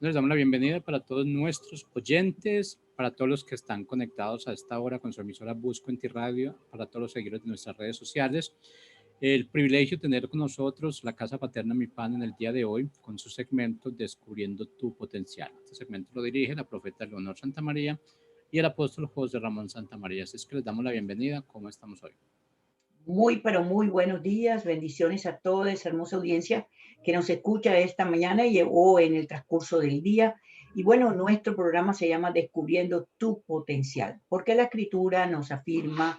Les damos la bienvenida para todos nuestros oyentes, para todos los que están conectados a esta hora con su emisora Busco en Ti Radio, para todos los seguidores de nuestras redes sociales. El privilegio de tener con nosotros la Casa Paterna Mi Pan en el día de hoy con su segmento Descubriendo tu Potencial. Este segmento lo dirige la profeta Leonor Santamaría y el apóstol José Ramón Santamaría. Así es que les damos la bienvenida. ¿Cómo estamos hoy? Muy, pero muy buenos días, bendiciones a toda esa hermosa audiencia que nos escucha esta mañana y o en el transcurso del día. Y bueno, nuestro programa se llama Descubriendo tu Potencial, porque la escritura nos afirma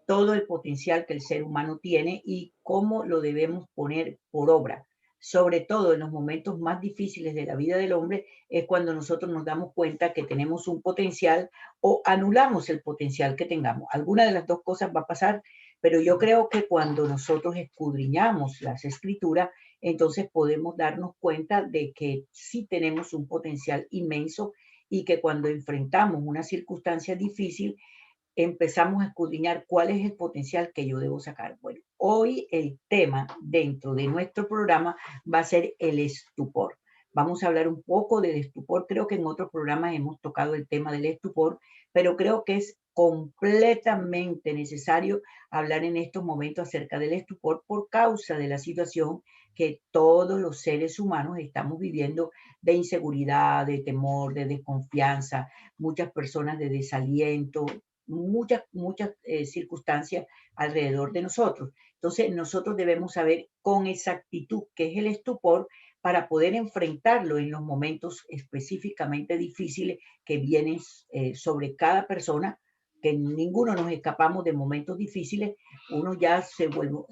todo el potencial que el ser humano tiene y cómo lo debemos poner por obra. Sobre todo en los momentos más difíciles de la vida del hombre es cuando nosotros nos damos cuenta que tenemos un potencial o anulamos el potencial que tengamos. Alguna de las dos cosas va a pasar, pero yo creo que cuando nosotros escudriñamos las escrituras, entonces podemos darnos cuenta de que sí tenemos un potencial inmenso y que cuando enfrentamos una circunstancia difícil, empezamos a escudriñar cuál es el potencial que yo debo sacar. Bueno, hoy el tema dentro de nuestro programa va a ser el estupor. Vamos a hablar un poco del estupor. Creo que en otros programas hemos tocado el tema del estupor, pero creo que es completamente necesario hablar en estos momentos acerca del estupor por causa de la situación que todos los seres humanos estamos viviendo de inseguridad, de temor, de desconfianza, muchas personas de desaliento, muchas circunstancias alrededor de nosotros. Entonces, nosotros debemos saber con exactitud qué es el estupor para poder enfrentarlo en los momentos específicamente difíciles que vienen sobre cada persona, que ninguno nos escapamos de momentos difíciles. Unos ya se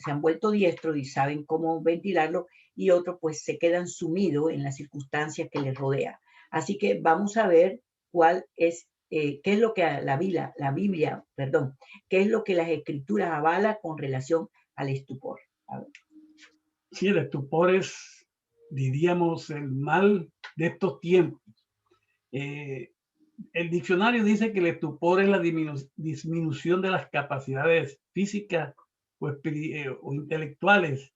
han vuelto diestros y saben cómo ventilarlo, y otros pues se quedan sumidos en las circunstancias que les rodea. Así que vamos a ver cuál es qué es lo que la Biblia, perdón, qué es lo que las escrituras avala con relación al estupor. A ver. Sí, el estupor es, diríamos, el mal de estos tiempos. Eh, el diccionario dice que el estupor es la disminución de las capacidades físicas o intelectuales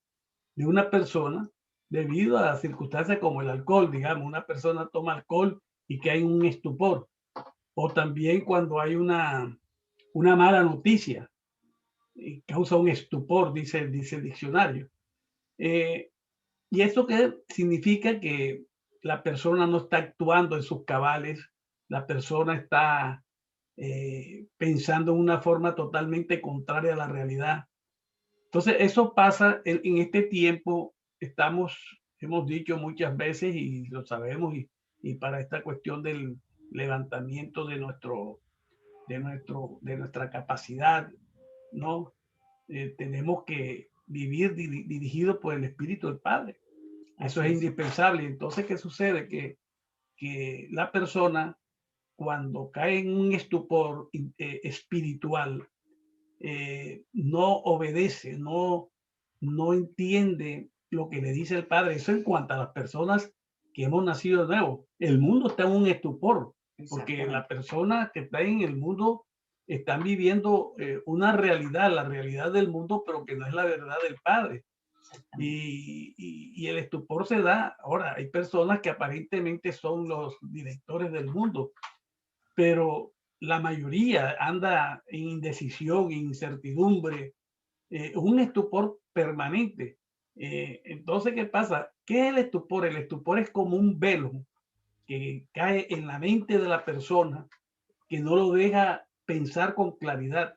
de una persona debido a circunstancias como el alcohol. Digamos, una persona toma alcohol y que hay un estupor. O también cuando hay una mala noticia, causa un estupor, dice el diccionario. Eh, ¿Y esto qué significa? Que la persona no está actuando en sus cabales, la persona está pensando en una forma totalmente contraria a la realidad. Entonces, eso pasa en este tiempo. Hemos dicho muchas veces y lo sabemos, y para esta cuestión del levantamiento de nuestra capacidad, ¿no? Tenemos que vivir dirigido por el Espíritu del Padre. Eso Así es es. indispensable. Entonces, ¿qué sucede? Que la persona, cuando cae en un estupor espiritual, no obedece, no entiende lo que le dice el Padre. Eso en cuanto a las personas que hemos nacido de nuevo. El mundo está en un estupor, porque la Exactamente. persona que está en el mundo están viviendo una realidad, la realidad del mundo, pero que no es la verdad del Padre. Exactamente. Y el estupor se da. Ahora, hay personas que aparentemente son los directores del mundo, pero la mayoría anda en indecisión, incertidumbre, un estupor permanente. Entonces, ¿qué pasa? ¿Qué es el estupor? El estupor es como un velo que cae en la mente de la persona, que no lo deja pensar con claridad.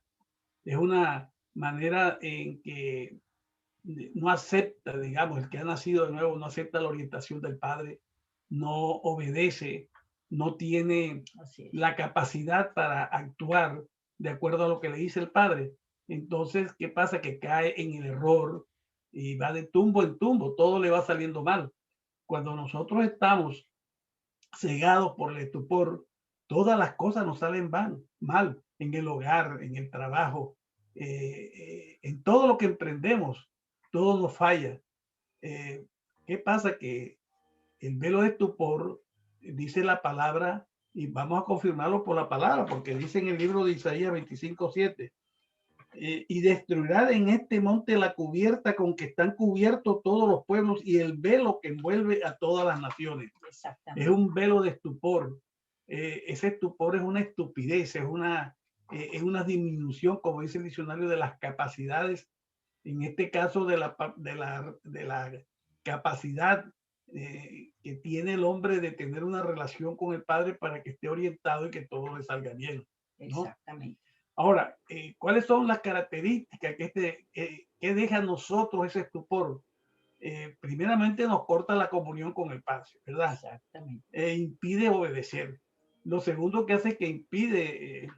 Es una manera en que no acepta, digamos, el que ha nacido de nuevo no acepta la orientación del Padre, no obedece, no tiene Así es. la capacidad para actuar de acuerdo a lo que le dice el Padre. Entonces, ¿qué pasa? Que cae en el error y va de tumbo en tumbo, todo le va saliendo mal. Cuando nosotros estamos cegados por el estupor, todas las cosas nos salen mal en el hogar, en el trabajo, en todo lo que emprendemos, todo nos falla. Eh, ¿Qué pasa? Que el velo de estupor, dice la palabra, y vamos a confirmarlo por la palabra, porque dice en el libro de Isaías 25:7, y destruirá en este monte la cubierta con que están cubiertos todos los pueblos y el velo que envuelve a todas las naciones. Es un velo de estupor. Ese estupor es una estupidez, es una disminución, como dice el diccionario, de las capacidades, en este caso de la capacidad que tiene el hombre de tener una relación con el Padre para que esté orientado y que todo le salga bien, ¿no? Exactamente. Ahora, ¿cuáles son las características que deja a nosotros ese estupor? Primeramente nos corta la comunión con el Padre, ¿verdad? Exactamente. Impide obedecer. Lo segundo que hace es que impide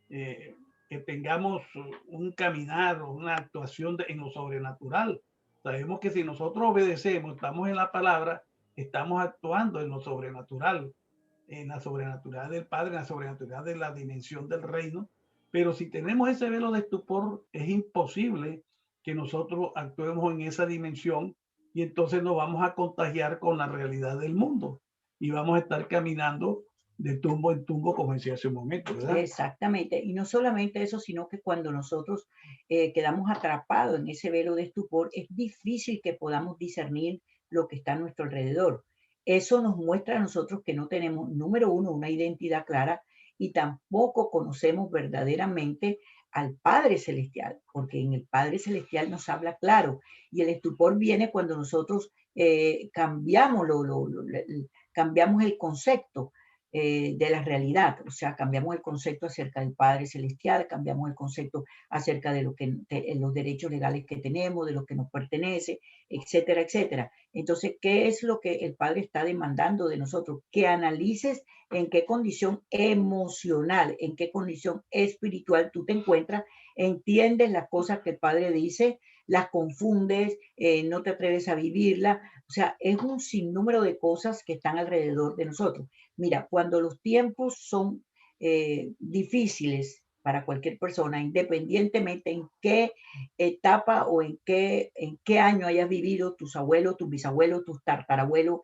que tengamos un caminar o una actuación en lo sobrenatural. Sabemos que si nosotros obedecemos, estamos en la palabra, estamos actuando en lo sobrenatural, en la sobrenatural del Padre, en la sobrenatural de la dimensión del reino. Pero si tenemos ese velo de estupor, es imposible que nosotros actuemos en esa dimensión y entonces nos vamos a contagiar con la realidad del mundo y vamos a estar caminando de tumbo en tumbo, como decía hace un momento, ¿verdad? Exactamente. Y no solamente eso, sino que cuando nosotros quedamos atrapados en ese velo de estupor, es difícil que podamos discernir lo que está a nuestro alrededor. Eso nos muestra a nosotros que no tenemos, número uno, una identidad clara y tampoco conocemos verdaderamente al Padre Celestial, porque en el Padre Celestial nos habla claro. Y el estupor viene cuando nosotros cambiamos el concepto de la realidad, o sea, cambiamos el concepto acerca del Padre Celestial, cambiamos el concepto acerca de los derechos legales que tenemos, de lo que nos pertenece, etcétera, etcétera. Entonces, ¿qué es lo que el Padre está demandando de nosotros? Que analices en qué condición emocional, en qué condición espiritual tú te encuentras, entiendes las cosas que el Padre dice, las confundes, no te atreves a vivirla. O sea, es un sinnúmero de cosas que están alrededor de nosotros. Mira, cuando los tiempos son difíciles para cualquier persona, independientemente en qué etapa o en qué año hayas vivido, tus abuelos, tus bisabuelos, tus tatarabuelos,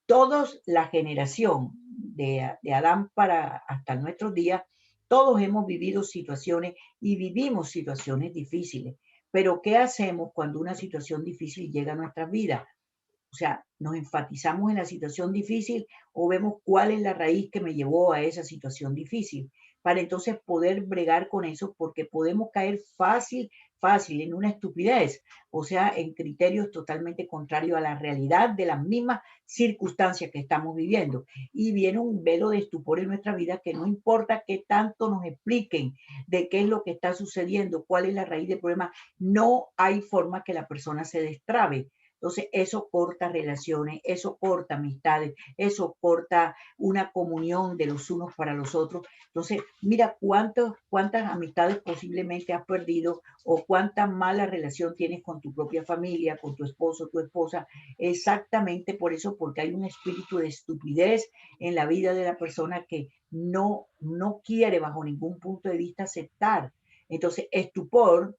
todos la generación de Adán para hasta nuestros días, todos hemos vivido situaciones y vivimos situaciones difíciles. Pero ¿qué hacemos cuando una situación difícil llega a nuestras vidas? O sea, nos enfatizamos en la situación difícil o vemos cuál es la raíz que me llevó a esa situación difícil para entonces poder bregar con eso, porque podemos caer fácil en una estupidez, o sea, en criterios totalmente contrarios a la realidad de las mismas circunstancias que estamos viviendo. Y viene un velo de estupor en nuestra vida que no importa qué tanto nos expliquen de qué es lo que está sucediendo, cuál es la raíz del problema, no hay forma que la persona se destrabe. Entonces, eso corta relaciones, eso corta amistades, eso corta una comunión de los unos para los otros. Entonces, mira cuántas amistades posiblemente has perdido o cuánta mala relación tienes con tu propia familia, con tu esposo, tu esposa, exactamente por eso, porque hay un espíritu de estupidez en la vida de la persona que no quiere bajo ningún punto de vista aceptar. Entonces, estupor,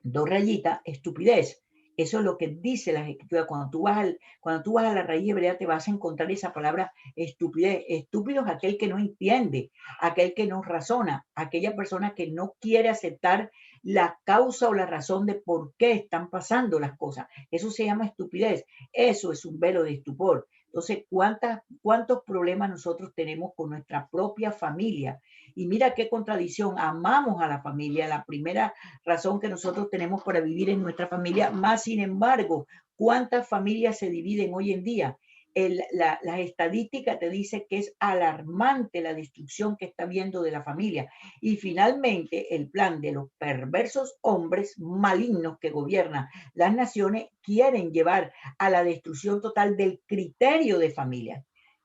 dos rayitas, estupidez. Eso es lo que dice la escritura. Cuando tú vas a la raíz hebrea, te vas a encontrar esa palabra estupidez. Estúpido es aquel que no entiende, aquel que no razona, aquella persona que no quiere aceptar la causa o la razón de por qué están pasando las cosas. Eso se llama estupidez. Eso es un velo de estupor. Entonces, ¿cuántos problemas nosotros tenemos con nuestra propia familia? Y mira qué contradicción. Amamos a la familia, la primera razón que nosotros tenemos para vivir en nuestra familia. Más sin embargo, ¿cuántas familias se dividen hoy en día? Las estadísticas te dicen que es alarmante la destrucción que está viendo de la familia. Y finalmente, el plan de los perversos hombres malignos que gobiernan las naciones quieren llevar a la destrucción total del criterio de familia.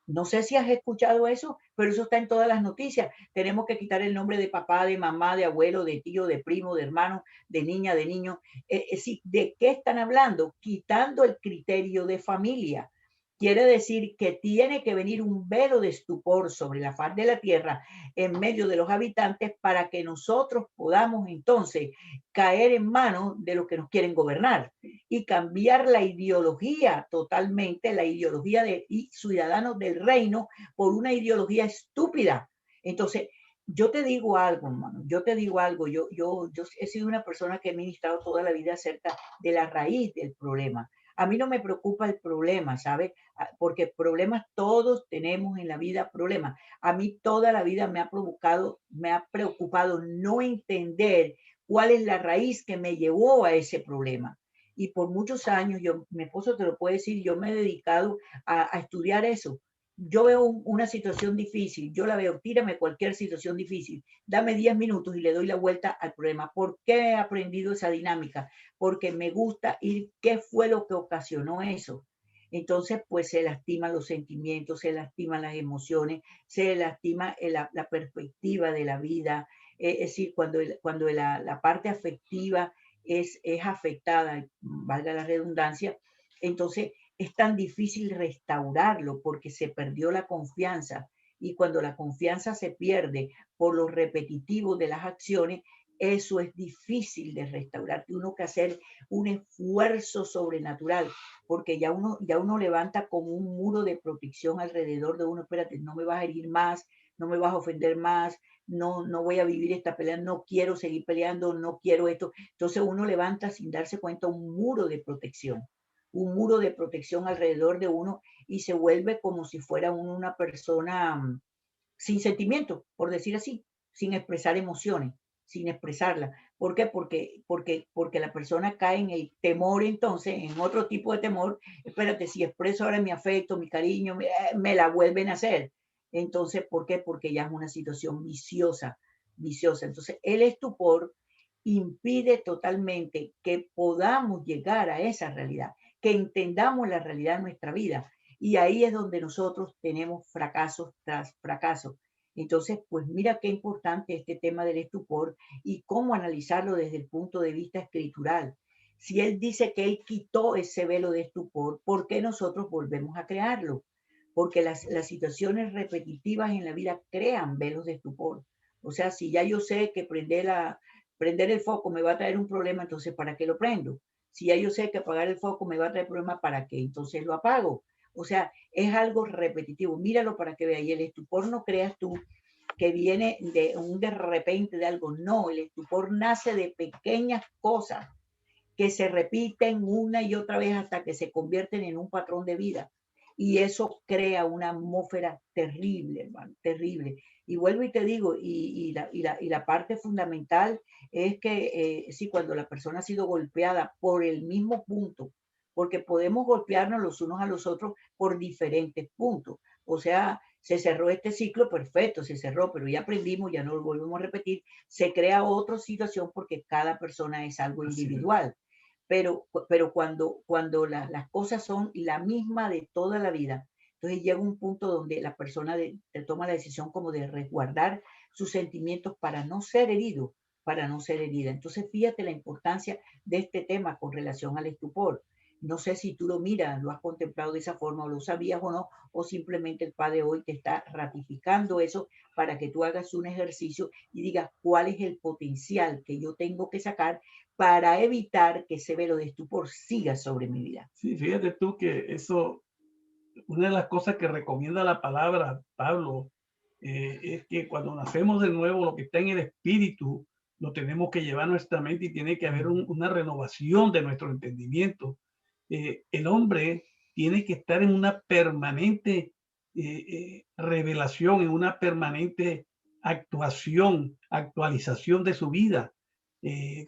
No sé si has escuchado eso, pero eso está en todas las noticias. Tenemos que quitar el nombre de papá, de mamá, de abuelo, de tío, de primo, de hermano, de niña, de niño. ¿De qué están hablando? Quitando el criterio de familia. Quiere decir que tiene que venir un velo de estupor sobre la faz de la tierra en medio de los habitantes para que nosotros podamos entonces caer en manos de los que nos quieren gobernar y cambiar la ideología totalmente, la ideología de ciudadanos del reino por una ideología estúpida. Entonces, yo te digo algo, hermano, yo te digo algo, yo he sido una persona que he ministrado toda la vida acerca de la raíz del problema. A mí no me preocupa el problema, ¿sabes? Porque problemas todos tenemos en la vida, problemas. A mí toda la vida me ha preocupado no entender cuál es la raíz que me llevó a ese problema. Y por muchos años, mi esposo te lo puede decir, yo me he dedicado a estudiar eso. Yo veo una situación difícil, yo la veo, tírame cualquier situación difícil, dame 10 minutos y le doy la vuelta al problema. ¿Por qué he aprendido esa dinámica? Porque me gusta ir, ¿qué fue lo que ocasionó eso? Entonces, pues se lastiman los sentimientos, se lastiman las emociones, se lastima la perspectiva de la vida. Es decir, cuando la parte afectiva es afectada, valga la redundancia, entonces es tan difícil restaurarlo porque se perdió la confianza. Y cuando la confianza se pierde por lo repetitivo de las acciones, eso es difícil de restaurar. Tiene uno que hacer un esfuerzo sobrenatural, porque ya uno levanta como un muro de protección alrededor de uno. Espérate, no me vas a herir más, no me vas a ofender más, no voy a vivir esta pelea, no quiero seguir peleando, no quiero esto. Entonces uno levanta sin darse cuenta un muro de protección alrededor de uno y se vuelve como si fuera una persona sin sentimiento, por decir así, sin expresar emociones, sin expresarlas. ¿Por qué? Porque la persona cae en el temor entonces, en otro tipo de temor. Espérate, si expreso ahora mi afecto, mi cariño, me la vuelven a hacer. Entonces, ¿por qué? Porque ya es una situación viciosa, viciosa. Entonces, el estupor impide totalmente que podamos llegar a esa realidad, que entendamos la realidad de nuestra vida. Y ahí es donde nosotros tenemos fracasos tras fracasos. Entonces, pues mira qué importante este tema del estupor y cómo analizarlo desde el punto de vista escritural. Si él dice que él quitó ese velo de estupor, ¿por qué nosotros volvemos a crearlo? Porque las situaciones repetitivas en la vida crean velos de estupor. O sea, si ya yo sé que prender el foco me va a traer un problema, entonces ¿para qué lo prendo? Si ya yo sé que apagar el foco me va a traer problema, ¿para qué? Entonces lo apago. O sea, es algo repetitivo. Míralo para que veas. Y el estupor no creas tú que viene de repente de algo. No, el estupor nace de pequeñas cosas que se repiten una y otra vez hasta que se convierten en un patrón de vida. Y eso crea una atmósfera terrible, hermano, terrible. Y vuelvo y te digo, y la parte fundamental es que sí, cuando la persona ha sido golpeada por el mismo punto, porque podemos golpearnos los unos a los otros por diferentes puntos. O sea, se cerró este ciclo, perfecto, se cerró, pero ya aprendimos, ya no lo volvemos a repetir. Se crea otra situación porque cada persona es algo individual. Pero cuando las cosas son la misma de toda la vida, entonces llega un punto donde la persona toma la decisión como de resguardar sus sentimientos para no ser herido, para no ser herida. Entonces fíjate la importancia de este tema con relación al estupor. No sé si tú lo miras, lo has contemplado de esa forma, o lo sabías o no, o simplemente el Padre hoy te está ratificando eso para que tú hagas un ejercicio y digas cuál es el potencial que yo tengo que sacar para evitar que ese velo de estupor siga sobre mi vida. Sí, fíjate tú que eso, una de las cosas que recomienda la palabra Pablo, es que cuando nacemos de nuevo, lo que está en el espíritu, lo tenemos que llevar a nuestra mente y tiene que haber una renovación de nuestro entendimiento. El hombre tiene que estar en una permanente revelación, en una permanente actualización de su vida,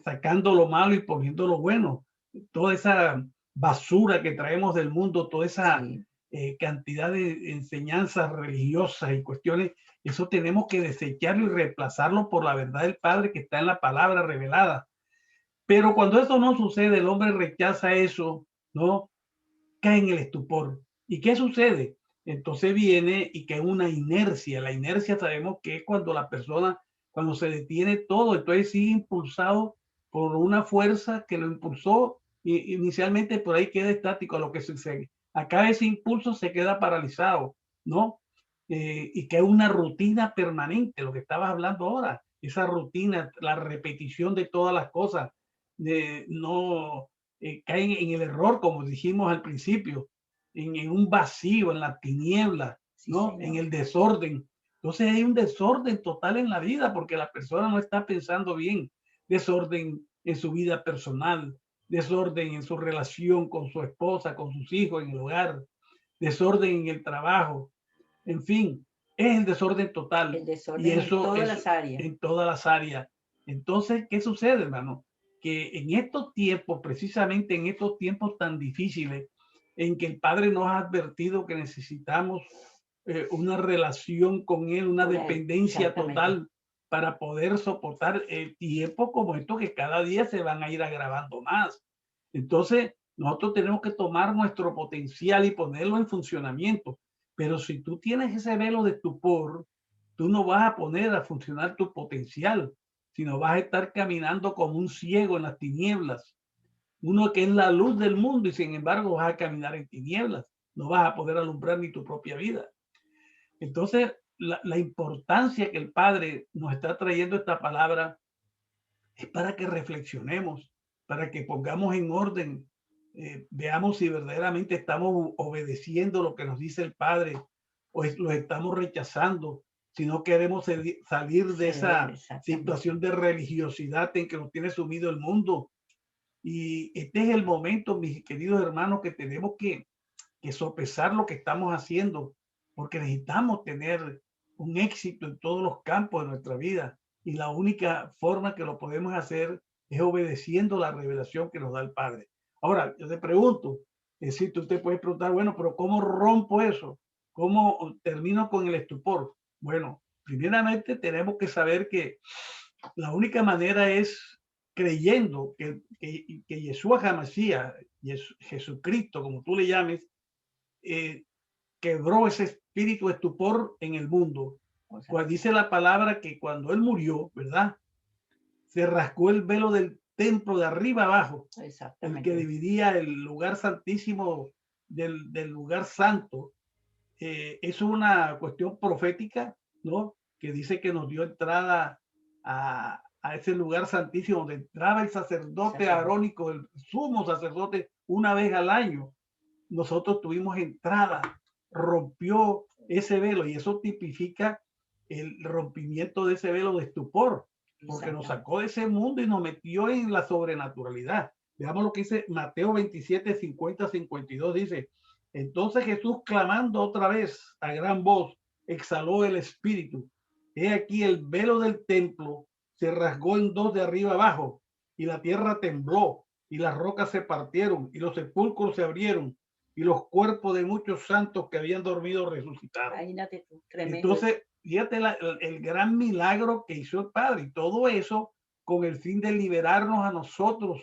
sacando lo malo y poniendo lo bueno. Toda esa basura que traemos del mundo, toda esa Sí, cantidad de enseñanzas religiosas y cuestiones, eso tenemos que desecharlo y reemplazarlo por la verdad del Padre que está en la palabra revelada. Pero cuando eso no sucede, el hombre rechaza eso, ¿no? Cae en el estupor. ¿Y qué sucede? Entonces viene y cae una inercia. La inercia sabemos que es cuando la persona, cuando se detiene todo, entonces sigue impulsado por una fuerza que lo impulsó y inicialmente por ahí queda estático a lo que sucede. Acá ese impulso se queda paralizado, ¿no? Y que es una rutina permanente, lo que estabas hablando ahora, esa rutina, la repetición de todas las cosas, no caen en el error, como dijimos al principio, en un vacío, en la tiniebla, sí, ¿no? En señor. el desorden. Entonces hay un desorden total en la vida porque la persona no está pensando bien. Desorden en su vida personal, desorden en su relación con su esposa, con sus hijos en el hogar, desorden en el trabajo, en fin, es el desorden total. El Y desorden en eso todas es las áreas. en todas las áreas. Entonces, ¿qué sucede, hermano? Que en estos tiempos, precisamente en estos tiempos tan difíciles, en que el Padre nos ha advertido que necesitamos una relación con Él, una Con él, dependencia exactamente. total para poder soportar tiempos como estos que cada día se van a ir agravando más. Entonces, nosotros tenemos que tomar nuestro potencial y ponerlo en funcionamiento. Pero si tú tienes ese velo de estupor, tú no vas a poner a funcionar tu potencial, sino vas a estar caminando como un ciego en las tinieblas. Uno que es la luz del mundo y sin embargo vas a caminar en tinieblas. No vas a poder alumbrar ni tu propia vida. Entonces, la importancia que el Padre nos está trayendo esta palabra es para que reflexionemos, para que pongamos en orden, veamos si verdaderamente estamos obedeciendo lo que nos dice el Padre o lo estamos rechazando, si no queremos salir de esa situación de religiosidad en que nos tiene sumido el mundo. Y este es el momento, mis queridos hermanos, que tenemos que sopesar lo que estamos haciendo, porque necesitamos tener un éxito en todos los campos de nuestra vida. Y la única forma que lo podemos hacer es obedeciendo la revelación que nos da el Padre. Ahora, yo te pregunto, es decir, tú te puedes preguntar, bueno, pero ¿cómo rompo eso? ¿Cómo termino con el estupor? Bueno, primeramente tenemos que saber que la única manera es creyendo que Yeshua HaMashiach, Jesucristo, como tú le llames, quebró ese espíritu de estupor en el mundo. Pues dice la palabra que cuando él murió, ¿verdad? Se rasgó el velo del templo de arriba abajo, el que dividía el lugar santísimo del lugar santo. Es una cuestión profética, ¿no? Que dice que nos dio entrada a ese lugar santísimo donde entraba el sacerdote arónico, el sumo sacerdote, una vez al año. Nosotros tuvimos entrada, rompió ese velo y eso tipifica el rompimiento de ese velo de estupor, porque nos sacó de ese mundo y nos metió en la sobrenaturalidad. Veamos lo que dice Mateo 27, 50, 52, dice, entonces Jesús clamando otra vez a gran voz, exhaló el espíritu. He aquí el velo del templo se rasgó en dos de arriba abajo y la tierra tembló y las rocas se partieron y los sepulcros se abrieron y los cuerpos de muchos santos que habían dormido resucitaron. Entonces, fíjate el gran milagro que hizo el Padre y todo eso con el fin de liberarnos a nosotros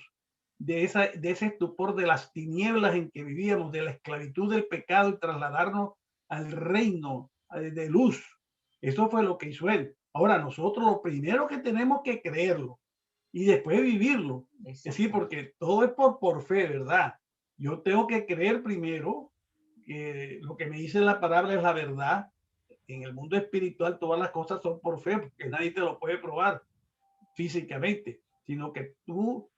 de ese estupor, de las tinieblas en que vivíamos, de la esclavitud del pecado y trasladarnos al reino de luz. Eso fue lo que hizo él. Ahora, nosotros lo primero que tenemos que creerlo y después vivirlo. Es decir, porque todo es por fe, ¿verdad? Yo tengo que creer primero que lo que me dice la palabra es la verdad. En el mundo espiritual todas las cosas son por fe, porque nadie te lo puede probar físicamente, sino que tú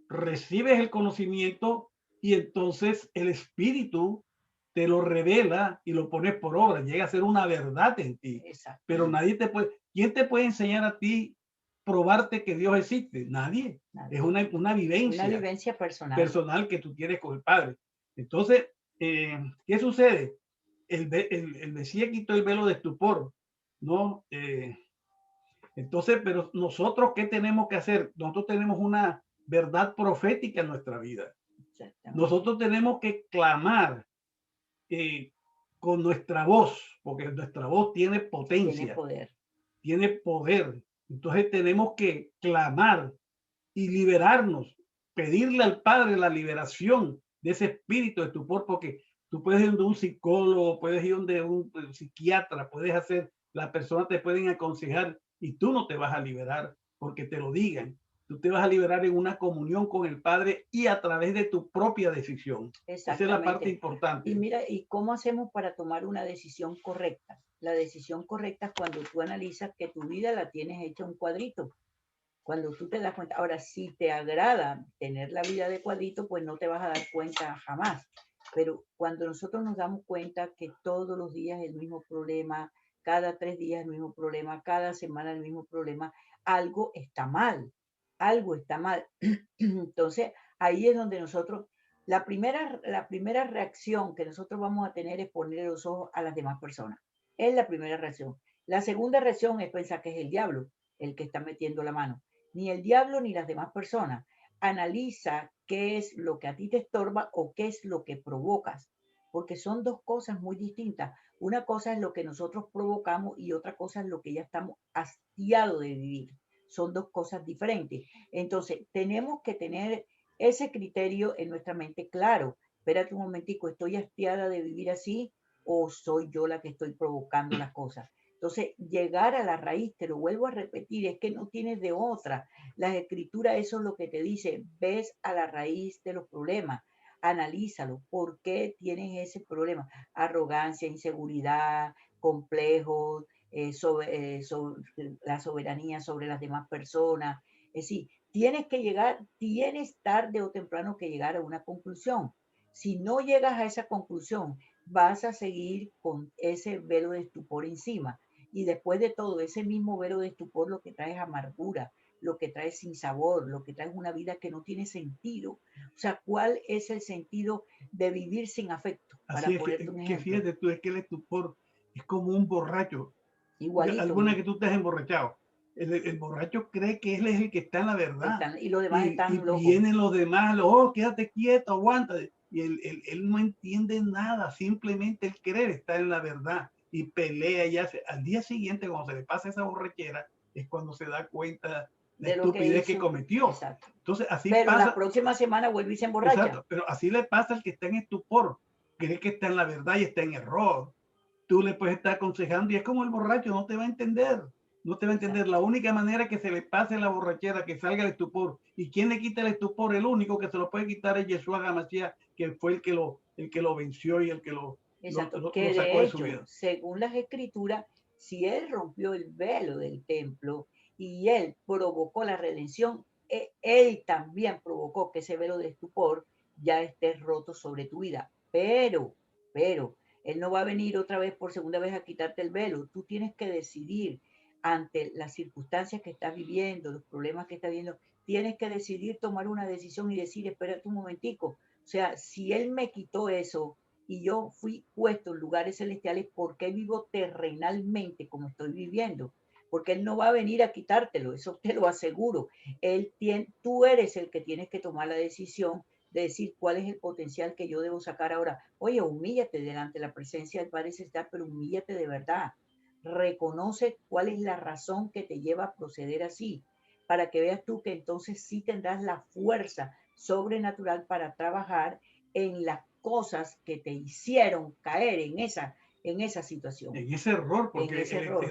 recibes el conocimiento y entonces el espíritu te lo revela y lo pones por obra, llega a ser una verdad en ti. Pero nadie te puede, ¿quién te puede enseñar a ti, probarte que Dios existe? Nadie. Es una vivencia personal que tú tienes con el Padre. Entonces, ¿qué sucede? El Mesías quitó el velo de estupor, ¿no? Entonces, pero nosotros, ¿qué tenemos que hacer? Nosotros tenemos una verdad profética en nuestra vida. Nosotros tenemos que clamar con nuestra voz, porque nuestra voz tiene potencia, tiene poder. Entonces tenemos que clamar y liberarnos, pedirle al Padre la liberación de ese espíritu de estupor, porque tú puedes ir donde un psicólogo, puedes ir donde un psiquiatra, puedes hacer, las personas te pueden aconsejar y tú no te vas a liberar porque te lo digan. Tú te vas a liberar en una comunión con el Padre y a través de tu propia decisión. Esa es la parte importante. Y mira, ¿y cómo hacemos para tomar una decisión correcta? La decisión correcta es cuando tú analizas que tu vida la tienes hecha un cuadrito. Cuando tú te das cuenta, ahora si te agrada tener la vida de cuadrito, pues no te vas a dar cuenta jamás. Pero cuando nosotros nos damos cuenta que todos los días el mismo problema, cada 3 días el mismo problema, cada semana el mismo problema, algo está mal, algo está mal. Entonces, ahí es donde nosotros, la primera reacción que nosotros vamos a tener es poner los ojos a las demás personas. Es la primera reacción. La segunda reacción es pensar que es el diablo el que está metiendo la mano. Ni el diablo ni las demás personas. Analiza qué es lo que a ti te estorba o qué es lo que provocas, porque son dos cosas muy distintas. Una cosa es lo que nosotros provocamos y otra cosa es lo que ya estamos hastiados de vivir. Son dos cosas diferentes. Entonces, tenemos que tener ese criterio en nuestra mente claro. Espérate un momentico, ¿estoy hastiada de vivir así o soy yo la que estoy provocando las cosas? Entonces, llegar a la raíz, te lo vuelvo a repetir, es que no tienes de otra. Las escrituras, eso es lo que te dice, ves a la raíz de los problemas, analízalo, ¿por qué tienes ese problema? Arrogancia, inseguridad, complejos, sobre la soberanía sobre las demás personas. Es decir, tienes tarde o temprano que llegar a una conclusión. Si no llegas a esa conclusión, vas a seguir con ese velo de estupor encima. Y después de todo, ese mismo velo de estupor lo que trae es amargura, lo que trae es sinsabor, lo que trae es una vida que no tiene sentido. O sea, ¿cuál es el sentido de vivir sin afecto? Así Para es ponerte un que ejemplo. fíjate tú, es que el estupor es como un borracho. Porque Igualito. alguna que tú estés emborrachado. El borracho cree que él es el que está en la verdad. Y los demás Y están locos. vienen los demás, oh, quédate quieto, aguanta. Y él no entiende nada, simplemente él cree estar en la verdad y pelea y hace. Al día siguiente, cuando se le pasa esa borrachera, es cuando se da cuenta la De lo que estupidez que hizo. cometió. Exacto. Entonces, así Pero la pasa, próxima semana vuelve y se emborracha. exacto, pero así le pasa al que está en estupor, cree que está en la verdad y está en error. Tú le puedes estar aconsejando y es como el borracho, no te va a entender, no te va a entender. Exacto. La única manera que se le pase la borrachera, que salga el estupor. ¿Y quién le quita el estupor? El único que se lo puede quitar es Yeshua HaMashiach, que fue el que lo venció y el que Exacto. lo Que sacó de de su hecho, vida. según las escrituras, si él rompió el velo del templo y él provocó la redención, él también provocó que ese velo de estupor ya esté roto sobre tu vida. Pero, él no va a venir otra vez por segunda vez a quitarte el velo. Tú tienes que decidir ante las circunstancias que estás viviendo, los problemas que estás viviendo, tienes que decidir tomar una decisión y decir, espérate un momentico. O sea, si él me quitó eso, y yo fui puesto en lugares celestiales, porque vivo terrenalmente como estoy viviendo, porque Él no va a venir a quitártelo, eso te lo aseguro. Tú eres el que tienes que tomar la decisión de decir cuál es el potencial que yo debo sacar ahora. Oye, humíllate delante de la presencia del Padre Celestial, pero humíllate de verdad. Reconoce cuál es la razón que te lleva a proceder así, para que veas tú que entonces sí tendrás la fuerza sobrenatural para trabajar en las cosas que te hicieron caer en esa situación, En ese error, en porque ese error.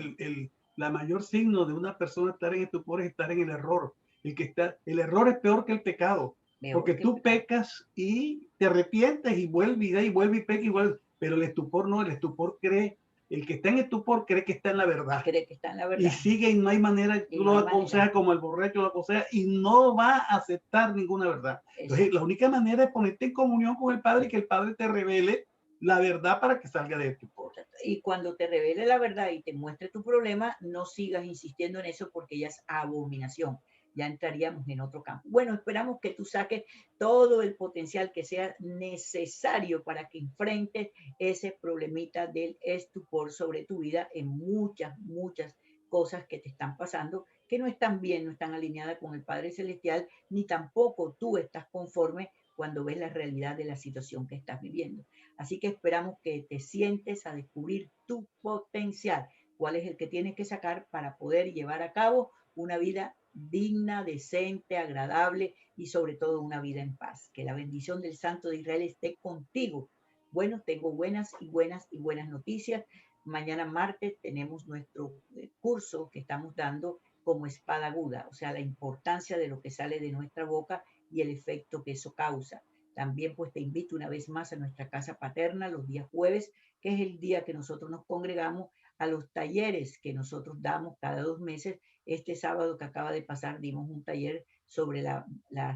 la mayor signo de una persona estar en estupor es estar en el error. El error es peor que el pecado, porque Mejor que el tú pecado. pecas y te arrepientes y vuelve y peca y vuelve, pero el estupor no, el estupor cree, el que está en estupor cree que está en la verdad Cree que está en la y verdad sigue y no hay manera, y tú no lo hay aconsejas manera. como el borracho lo aconseja y no va a aceptar ninguna verdad. Entonces, la Exacto. única manera es ponerte en comunión con el Padre y que el Padre te revele la verdad para que salga de estupor. Y cuando te revele la verdad y te muestre tu problema, no sigas insistiendo en eso porque ya es abominación. Ya entraríamos en otro campo. Bueno, esperamos que tú saques todo el potencial que sea necesario para que enfrentes ese problemita del estupor sobre tu vida en muchas, muchas cosas que te están pasando, que no están bien, no están alineadas con el Padre Celestial, ni tampoco tú estás conforme cuando ves la realidad de la situación que estás viviendo. Así que esperamos que te sientes a descubrir tu potencial, cuál es el que tienes que sacar para poder llevar a cabo una vida digna, decente, agradable y sobre todo una vida en paz. Que la bendición del Santo de Israel esté contigo. Bueno, tengo buenas y buenas y buenas noticias. Mañana martes tenemos nuestro curso que estamos dando como espada aguda, o sea, la importancia de lo que sale de nuestra boca y el efecto que eso causa. También pues te invito una vez más a nuestra casa paterna los días jueves, que es el día que nosotros nos congregamos a los talleres que nosotros damos cada 2 meses. Este sábado que acaba de pasar dimos un taller sobre la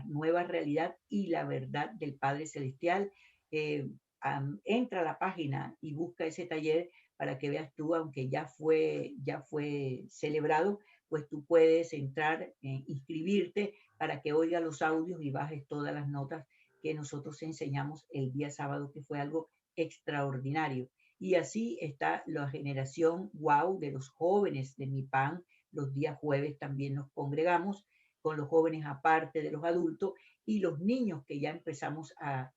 nueva realidad y la verdad del Padre Celestial. Entra a la página y busca ese taller para que veas tú, aunque ya fue celebrado, pues tú puedes entrar, inscribirte para que oiga los audios y bajes todas las notas que nosotros enseñamos el día sábado, que fue algo extraordinario. Y así está la generación wow de los jóvenes de MIPAN. Los días jueves también nos congregamos con los jóvenes aparte de los adultos y los niños que ya empezamos la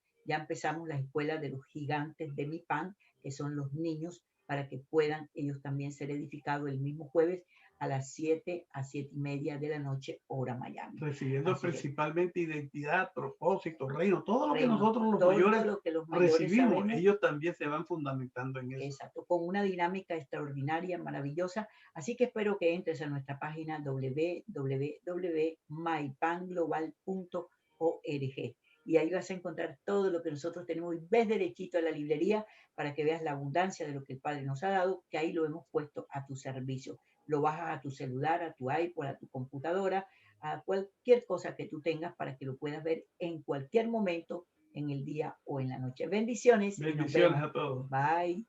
escuela de los gigantes de MIPAN, que son los niños, para que puedan ellos también ser edificados el mismo jueves a las 7 a 7:30 de la noche, hora Miami. Recibiendo Así principalmente identidad, propósito, reino, todo lo que reino, nosotros los todo mayores lo que los mayores recibimos, sabemos. ellos también se van fundamentando en eso. Exacto, con una dinámica extraordinaria, maravillosa. Así que espero que entres a nuestra página www.mypanglobal.org y ahí vas a encontrar todo lo que nosotros tenemos. Y ves derechito a la librería para que veas la abundancia de lo que el Padre nos ha dado, que ahí lo hemos puesto a tu servicio. Lo bajas a tu celular, a tu iPod, a tu computadora, a cualquier cosa que tú tengas para que lo puedas ver en cualquier momento, en el día o en la noche. Bendiciones. Bendiciones a todos. Bye.